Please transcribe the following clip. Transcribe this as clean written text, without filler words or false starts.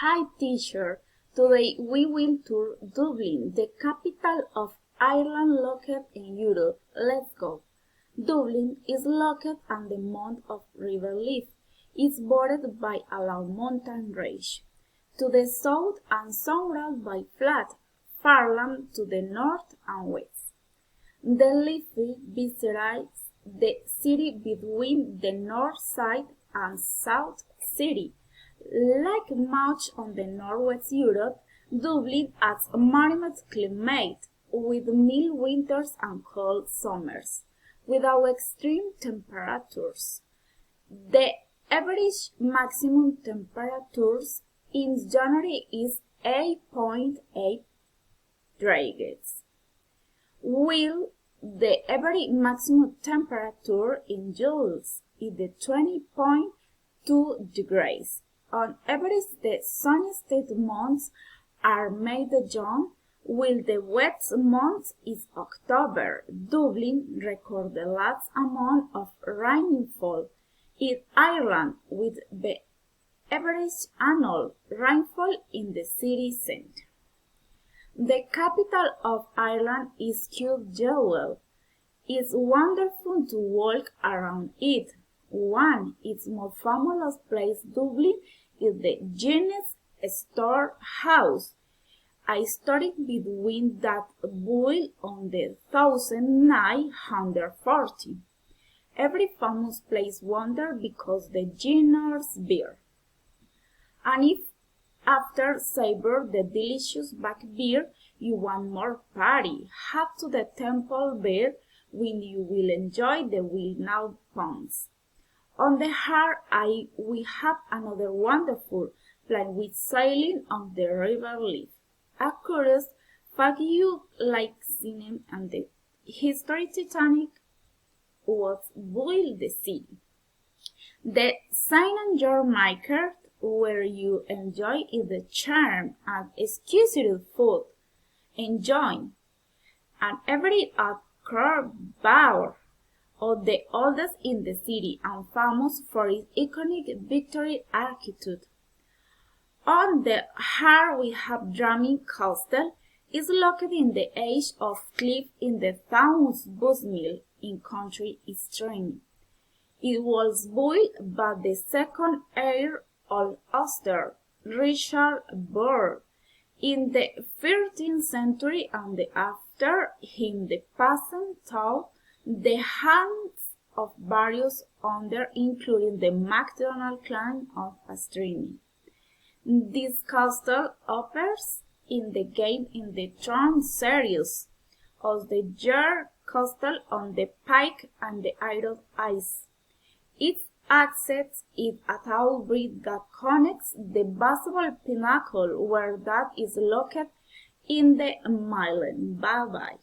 Hi teacher, today we will tour Dublin, the capital of Ireland located in Europe. Let's go. Dublin is located on the Mount of River Lee. It's bordered by a long mountain range. To the south and surrounded by flat farmland to the north and west. The Liffey divides the city between the north side and south city. Like much of the northwest Europe, Dublin has a moderate climate with mild winters and cold summers, without extreme temperatures. The average maximum temperatures in January is 8.8 degrees, while the average maximum temperature in July is 20.2 degrees. On average, the sunniest months are May to June, while the wettest month is October. Dublin records the largest amount of rainfall in Ireland, with the average annual rainfall in the city centre. The capital of Ireland is Kildare. It's wonderful to walk around it. One of its most famous places, Dublin, is the Guinness Storehouse, a historic building that built on the 1940. Every famous place wonders because the Guinness beer. And if after savor the delicious back beer, you want more party, head to the Temple Beer when you will enjoy the well-known puns. On the hard eye, we have another wonderful plan with sailing on the River Lee. A curious fact you like cinema and the historic Titanic was built the sea. The St. George Market, where you enjoy is the charm and exquisite food. Enjoy. And every crowd bar of the oldest in the city and famous for its iconic Victorian architecture. On the heart we have Drumming Castle is located in the edge of cliff in the town Busmill in County Strand. It was built by the second Earl of Ulster, Richard Burr, in the 13th century, and after him the peasant taught the hands of various others, including the MacDonald clan of Astrini. This castle appears in the Game in the Thrones series of the York Castle on the Pike and the Iron Ice. Its access is a tall bridge that connects the visible pinnacle where that is located in the Milan. Bye bye.